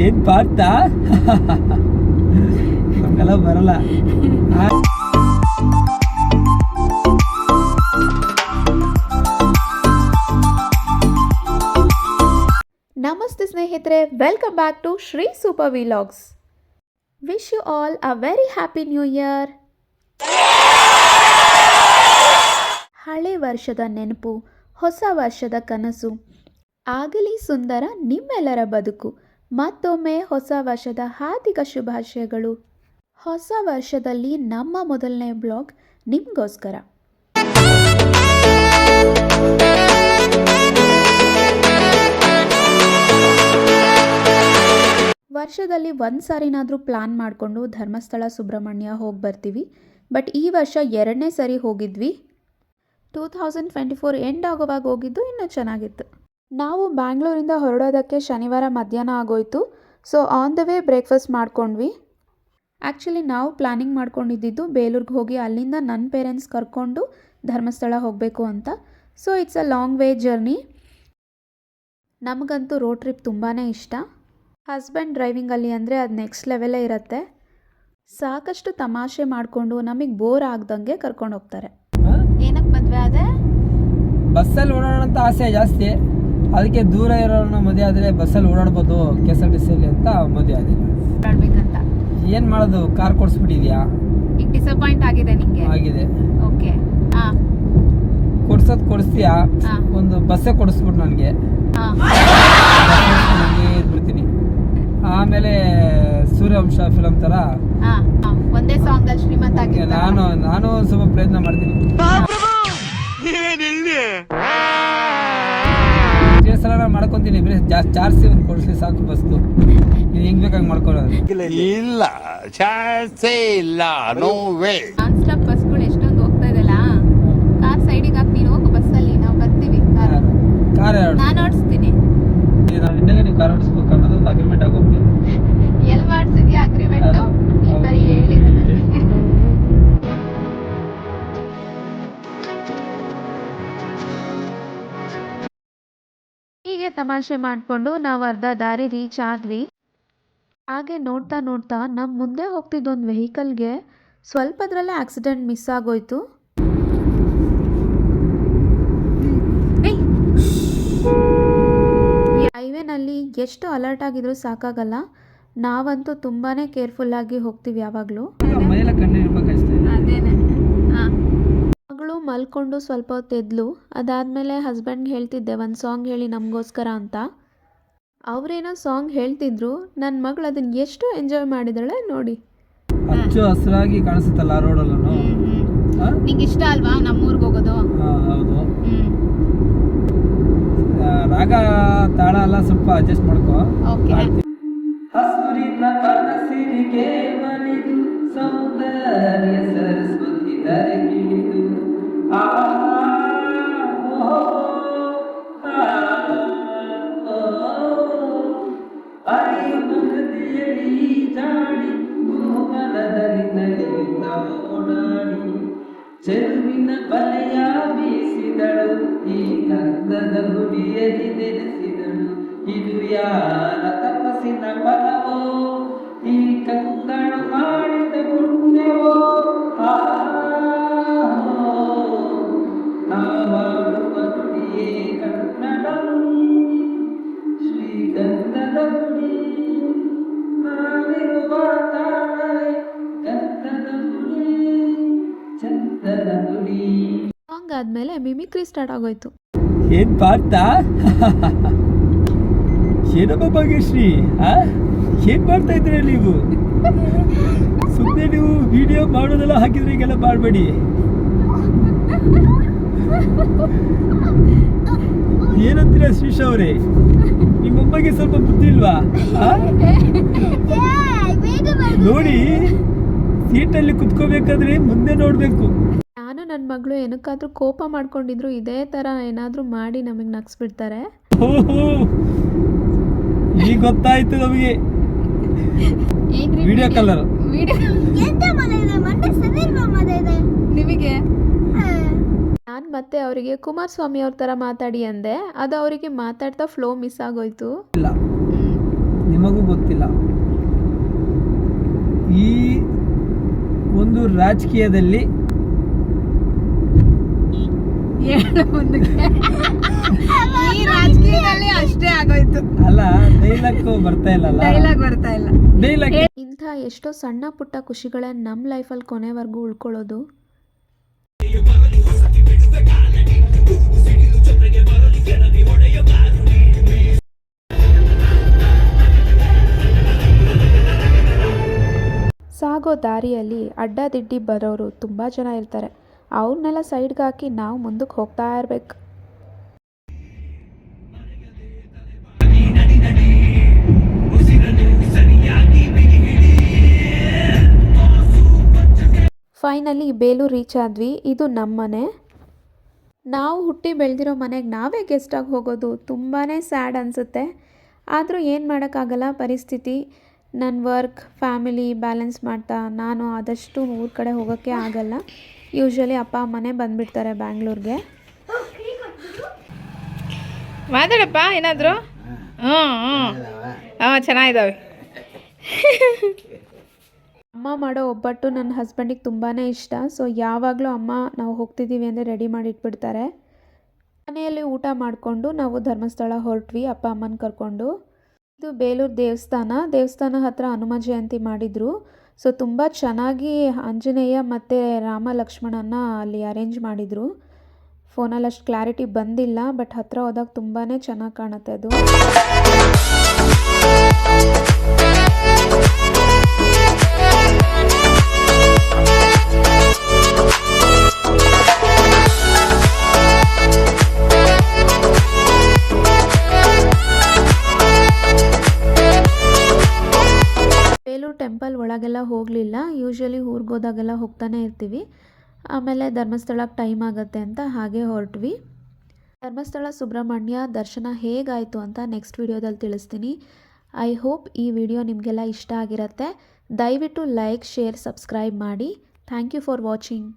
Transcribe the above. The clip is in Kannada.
ಏನ್ ಪಾರ್ಥ ನಮ್ಗೆಲ್ಲ ಬರಲ್ಲ. ನಮಸ್ತೆ ಸ್ನೇಹಿತರೆ, welcome back to Shri super vlogs. Wish you all a very happy new year. ಹಳೆ ವರ್ಷದ ನೆನಪು, ಹೊಸ ವರ್ಷದ ಕನಸು, ಆಗಲಿ ಸುಂದರ ನಿಮ್ಮೆಲ್ಲರ ಬದುಕು. ಮತ್ತೊಮ್ಮೆ ಹೊಸ ವರ್ಷದ ಹಾರ್ದಿಕ ಶುಭಾಶಯಗಳು. ಹೊಸ ವರ್ಷದಲ್ಲಿ ನಮ್ಮ ಮೊದಲನೇ ಬ್ಲಾಗ್ ನಿಮಗೋಸ್ಕರ. ವರ್ಷದಲ್ಲಿ ಒಂದು ಸಾರಿನಾದರೂ ಪ್ಲ್ಯಾನ್ ಮಾಡಿಕೊಂಡು ಧರ್ಮಸ್ಥಳ ಸುಬ್ರಹ್ಮಣ್ಯ ಹೋಗಿ ಬರ್ತೀವಿ. ಬಟ್ ಈ ವರ್ಷ 2ನೇ ಸರಿ ಹೋಗಿದ್ವಿ. 2024 ಎಂಡ್ ಆಗುವಾಗ ಹೋಗಿದ್ದು ಇನ್ನೂ ಚೆನ್ನಾಗಿತ್ತು. ನಾವು ಬ್ಯಾಂಗ್ಳೂರಿಂದ ಹೊರಡೋದಕ್ಕೆ ಶನಿವಾರ ಮಧ್ಯಾಹ್ನ ಆಗೋಯ್ತು. So on the way breakfast ಮಾಡ್ಕೊಂಡ್ವಿ. ಆ್ಯಕ್ಚುಲಿ ನಾವು ಪ್ಲ್ಯಾನಿಂಗ್ ಮಾಡ್ಕೊಂಡಿದ್ದು ಬೇಲೂರಿಗೆ ಹೋಗಿ ಅಲ್ಲಿಂದ ನನ್ನ ಪೇರೆಂಟ್ಸ್ ಕರ್ಕೊಂಡು ಧರ್ಮಸ್ಥಳ ಹೋಗಬೇಕು ಅಂತ. So it's a long way journey. ನಮಗಂತೂ ರೋಡ್ ಟ್ರಿಪ್ ತುಂಬಾ ಇಷ್ಟ. ಹಸ್ಬೆಂಡ್ ಡ್ರೈವಿಂಗಲ್ಲಿ ಅಂದರೆ ಅದು ನೆಕ್ಸ್ಟ್ ಲೆವೆಲೇ ಇರುತ್ತೆ. ಸಾಕಷ್ಟು ತಮಾಷೆ ಮಾಡಿಕೊಂಡು ನಮಗೆ ಬೋರ್ ಆಗ್ದಂಗೆ ಕರ್ಕೊಂಡು ಹೋಗ್ತಾರೆ. ಏನಕ್ಕೆ ಮದುವೆ ಆದೆ? ಬಸ್ಸಲ್ಲಿ ಓಡಾಡೋಣ ಅಂತ ಆಸೆ ಜಾಸ್ತಿ. ಅದಕ್ಕೆ ದೂರ ಇರೋಣ ಮದುವೆ ಆದರೆ ಬಸ್ಸಲ್ಲಿ ಓಡಾಡ್ಬೋದು KSRTC ಅಂತ ಮದುವೆ ಆದೆ. ಓಡಾಡ್ಬೇಕಂತ ಏನು ಮಾಡೋದು, ಕಾರ್ ಕೊಡಿಸ್ಬಿಟ್ಟಿದ್ಯಾ? ಈಗ ಡಿಸಪಾಯಿಂಟ್ ಆಗಿದೆ ನಿಮಗೆ? ಆಗಿದೆ. ಓಕೆ, ಕೊಡಿಸ್ತೀಯಾ? ಒಂದು ಬಸ್ಸೇ ಕೊಡಿಸ್ಬಿಟ್ಟು ನನಗೆ ಇದ್ಬಿಡ್ತೀನಿ. ಆಮೇಲೆ ಸೂರ್ಯವಂಶ ಫಿಲಮ್ ತರ ಒಂದೇ ಸಾಂಗ್ ಅಲ್ಲಿ ಶ್ರೀಮಂತ ಆಗಿ ನಾನು ಸ್ವಲ್ಪ ಪ್ರಯತ್ನ ಮಾಡ್ತೀನಿ. ಸಲ ಮಾಡ್ಕೊಂತೀನಿ. ಚಾರ್ಜ್ ಒಂದು ಕೊಡಿಸ್ಲಿ ಸಾಕು ಬಸ್ದು. ಇದು ಹೆಂಗ್ ಬೇಕಾಗಿ ಮಾಡ್ಕೊಳ್ಳೋದು ಇಲ್ಲ, ಚಾನ್ಸೇ ಇಲ್ಲ. No way. ನಾನ್ ಸ್ಟಾಪ್ ಬಸ್ಗಳು ಎಷ್ಟೊಂದು ಹೋಗ್ತಾ ಇದೆಲ್ಲ. ಕಾರ್ ಸೈಡಿಗೆ ಹಾಕಿ ನೀನು ಹೋಗು, ಬಸ್ಸಲ್ಲಿ ನಾವು ಬರ್ತೀವಿ. ಕಾರ್ ನಾನು ಓಡಿಸ್ತೀನಿ. ನೀವು ಕಾರ್ ಓಡಿಸ್ಬೇಕು ಅನ್ನೋದು ಅಗ್ರಿಮೆಂಟ್ ಆಗೋಗ್ತೀವಿ. ಎಲ್ಲಿ ಮಾಡ್ಸಿದ್ಯಾ ಅಗ್ರಿಮೆಂಟ್? ಬರೀ ಹೇಳಿದ್ರೆ ಹೀಗೆ ತಮಾಷೆ ಮಾಡಿಕೊಂಡು ನಾವು ಅರ್ಧ ದಾರಿ ರೀಚ್ ಆದ್ವಿ. ಹಾಗೆ ನೋಡ್ತಾ ನೋಡ್ತಾ ನಮ್ಮ ಮುಂದೆ ಹೋಗ್ತಿದ್ದೊಂದು ವೆಹಿಕಲ್ಗೆ ಸ್ವಲ್ಪದ್ರಲ್ಲೇ ಆಕ್ಸಿಡೆಂಟ್ ಮಿಸ್ ಆಗೋಯ್ತು. ಹೈವೇನಲ್ಲಿ ಎಷ್ಟು ಅಲರ್ಟ್ ಆಗಿದ್ರು ಸಾಕಾಗಲ್ಲ. ನಾವಂತೂ ತುಂಬಾ ಕೇರ್ಫುಲ್ಲಾಗಿ ಹೋಗ್ತೀವಿ ಯಾವಾಗಲೂ. ಮಗಳು ಮಲ್ಕೊಂಡು ಸ್ವಲ್ಪ ಹೊತ್ತು ಎದ್ಲು. ಅದಾದಮೇಲೆ ಹಸ್ಬೆಂಡ್ಗೆ ಹೇಳ್ತಿದ್ದೆ ಒಂದು ಸಾಂಗ್ ಹೇಳಿ ನಮಗೋಸ್ಕರ ಅಂತ. ಅವರೇನೋ ಸಾಂಗ್ ಹೇಳ್ತಿದ್ರು, ನನ್ನ ಮಗಳು ಅದನ್ನ ಎಷ್ಟು ಎಂಜಾಯ್ ಮಾಡಿದಾಳೆ ನೋಡಿ. ಹಚ್ಚು ಹಸಿರಾಗಿ ಕಾಣಿಸುತ್ತಲ್ಲ ರೋಡಲ್ಲೂ. ನಿಂಗೆ ಇಷ್ಟ ಅಲ್ವಾ ನಮ್ಮೂರಿಗೆ ಹೋಗೋದು? ಹೌದು. ರಾಗ ತಾಳ ಎಲ್ಲ ಸ್ವಲ್ಪ ಅಡ್ಜಸ್ಟ್ ಮಾಡ್ಕೋ. ಹಸುರಿನ ಕನಸಿಗೆ ಮನಿದು ಸೌಂದರ್ಯ ಸರಸ್ವತಿ ಧರೆಗಿಳಿದು ಅರಿಯುಮನದಿಯಲಿ ಜಾಡಿ ಮೋಹನದಲ್ಲಿ ನಡೆಯುತ್ತ ಓಡಾಡಿ ಚೆಲುವಿನ ಬಲೆಯ ಬೀಸಿದಳು, ಈ ಗಂಧದ ಗುಡಿಯಲ್ಲಿ ನೆನೆಸಿದಳು. ಇದು ಯಾರ ತಪಸ್ಸಿನ ಫಲವೋ, ಈ ಕಂಗಳು ಮಾಡಿದ ಪುಣ್ಯವೋ? ನಾವಾಡುವ ನುಡಿಯೇ ಕನ್ನಡಂ, ಶ್ರೀಗಂಧದ ಗುಡಿ. ನಾವಿರುವ ತಾಣವೇ ಗಂಧದ ಗುಡಿ, ಚಂದದ ಗುಡಿ. ಸಾಂಗ್ ಆದಮೇಲೆ ಮಿಮಿಕ್ರಿ ಸ್ಟಾರ್ಟ್ ಆಗೋಯ್ತು. ಏನ್ ಪಾರ್ಥ, ಏನಪ್ಪ ಭಾಗ್ಯಶ್ರೀ, ಏನ್ ಮಾಡ್ತಾ ಇದ್ರೆ ನೀವು? ಸುಮ್ಮನೆ ನೀವು ವಿಡಿಯೋ ಮಾಡೋದೆಲ್ಲ ಹಾಕಿದ್ರೆ ಈಗೆಲ್ಲ ಮಾಡಬೇಡಿ. ಏನಂತೀರ ಶ್ರೀಶ್ ಅವರೇ? ನಿಮ್ಮಮ್ಮಗೆ ಸ್ವಲ್ಪ ಬುದ್ಧಿ ಇಲ್ವಾ? ನೋಡಿ, ಸೀಟಲ್ಲಿ ಕುತ್ಕೋಬೇಕಾದ್ರೆ ಮುಂದೆ ನೋಡ್ಬೇಕು. ನಾನು ನನ್ನ ಮಗಳು ಏನಕ್ಕಾದ್ರೂ ಕೋಪ ಮಾಡ್ಕೊಂಡಿದ್ರು ಇದೇ ಥರ ಏನಾದರೂ ಮಾಡಿ ನಮಗೆ ನಗ್ಸ್ಬಿಡ್ತಾರೆ. ಈಗ ಗೊತ್ತಾಯ್ತು ನಮಗೆ. ವಿಡಿಯೋ ಕಲರ್ ನಿಮಗೆ. ನಾನು ಮತ್ತೆ ಅವರಿಗೆ ಕುಮಾರಸ್ವಾಮಿ ಅವ್ರ ಥರ ಮಾತಾಡಿ ಅಂದೆ. ಅದು ಅವರಿಗೆ ಮಾತಾಡ್ತಾ ಫ್ಲೋ ಮಿಸ್ ಆಗೋಯ್ತು. ಇಲ್ಲ, ನಿಮಗೂ ಗೊತ್ತು ಗೊತ್ತಿಲ್ಲ. ಈ ಒಂದು ರಾಜಕೀಯದಲ್ಲಿ ಈ ರಾಜಕೀಯದಲ್ಲಿ ಅಷ್ಟೇ ಆಗೋಯ್ತು. ಅಲ್ಲ, ಡೈಲಾಗ್ ಬರ್ತಾ ಇಲ್ಲಲ್ಲ, ಡೈಲಾಗ್ ಬರ್ತಾ ಇಲ್ಲ. ಡೈಲಾಗ್. ಇಂಥ ಎಷ್ಟೋ ಸಣ್ಣ ಪುಟ್ಟ ಖುಷಿಗಳೇ ನಮ್ಮ ಲೈಫಲ್ಲಿ ಕೊನೆವರೆಗೂ ಉಳ್ಕೊಳ್ಳೋದು. ಸಾಗೋ ದಾರಿಯಲ್ಲಿ ಅಡ್ಡದಿಡ್ಡಿ ಬರೋರು ತುಂಬ ಜನ ಇರ್ತಾರೆ. ಅವ್ರನ್ನೆಲ್ಲ ಸೈಡ್ಗೆ ಹಾಕಿ ನಾವು ಮುಂದಕ್ಕೆ ಹೋಗ್ತಾ ಇರಬೇಕು. ಫೈನಲಿ ಬೇಲೂರು ರೀಚ್ ಆದ್ವಿ. ಇದು ನಮ್ಮ ಮನೆ. ನಾವು ಹುಟ್ಟಿ ಬೆಳೆದಿರೋ ಮನೆಗೆ ನಾವೇ ಗೆಸ್ಟಾಗಿ ಹೋಗೋದು ತುಂಬಾ ಸ್ಯಾಡ್ ಅನಿಸುತ್ತೆ. ಆದರೂ ಏನು ಮಾಡೋಕ್ಕಾಗಲ್ಲ, ಪರಿಸ್ಥಿತಿ. ನನ್ನ ವರ್ಕ್ ಫ್ಯಾಮಿಲಿ ಬ್ಯಾಲೆನ್ಸ್ ಮಾಡ್ತಾ ನಾನು ಆದಷ್ಟು ಊರ ಕಡೆ ಹೋಗೋಕ್ಕೆ ಆಗಲ್ಲ. ಯೂಶ್ವಲಿ ಅಪ್ಪ ಅಮ್ಮನೇ ಬಂದುಬಿಡ್ತಾರೆ ಬ್ಯಾಂಗ್ಳೂರಿಗೆ. ಮಾತಾಡಪ್ಪ ಏನಾದರೂ. ಚೆನ್ನಾಗಿದ್ದಾವೆ. ಅಮ್ಮ ಮಾಡೋ ಒಬ್ಬಟ್ಟು ನನ್ನ ಹಸ್ಬೆಂಡಿಗೆ ತುಂಬಾ ಇಷ್ಟ. ಸೊ ಯಾವಾಗಲೂ ಅಮ್ಮ ನಾವು ಹೋಗ್ತಿದ್ದೀವಿ ಅಂದರೆ ರೆಡಿ ಮಾಡಿ ಇಟ್ಬಿಡ್ತಾರೆ. ಮನೆಯಲ್ಲಿ ಊಟ ಮಾಡಿಕೊಂಡು ನಾವು ಧರ್ಮಸ್ಥಳ ಹೊರಟ್ವಿ ಅಪ್ಪ ಅಮ್ಮನ ಕರ್ಕೊಂಡು. ಇದು ಬೇಲೂರು ದೇವಸ್ಥಾನ ಹತ್ರ ಹನುಮ ಜಯಂತಿ ಮಾಡಿದರು. ಸೊ ತುಂಬ ಚೆನ್ನಾಗಿ ಆಂಜನೇಯ ಮತ್ತು ರಾಮ ಲಕ್ಷ್ಮಣನ ಅಲ್ಲಿ ಅರೇಂಜ್ ಮಾಡಿದರು. ಫೋನಲ್ಲಿ ಅಷ್ಟು ಕ್ಲಾರಿಟಿ ಬಂದಿಲ್ಲ, ಬಟ್ ಹತ್ರ ಹೋದಾಗ ತುಂಬಾ ಚೆನ್ನಾಗಿ ಕಾಣುತ್ತೆ ಅದು. ಬೇಲೂರು ಟೆಂಪಲ್ ಒಳಗೆಲ್ಲ ಹೋಗಲಿಲ್ಲ. ಯೂಶ್ವಲಿ ಊರಿಗೆ ಹೋದಾಗೆಲ್ಲ ಹೋಗ್ತಾನೆ ಇರ್ತೀವಿ. ಆಮೇಲೆ ಧರ್ಮಸ್ಥಳಕ್ಕೆ ಟೈಮ್ ಆಗುತ್ತೆ ಅಂತ ಹಾಗೆ ಹೊರಟ್ವಿ. ಧರ್ಮಸ್ಥಳ ಸುಬ್ರಹ್ಮಣ್ಯ ದರ್ಶನ ಹೇಗಾಯಿತು ಅಂತ ನೆಕ್ಸ್ಟ್ ವಿಡಿಯೋದಲ್ಲಿ ತಿಳಿಸ್ತೀನಿ. ಐ ಹೋಪ್ ಈ ವಿಡಿಯೋ ನಿಮಗೆಲ್ಲ ಇಷ್ಟ ಆಗಿರುತ್ತೆ. ದಯವಿಟ್ಟು ಲೈಕ್, ಶೇರ್, ಸಬ್ಸ್ಕ್ರೈಬ್ ಮಾಡಿ. Thank you for watching.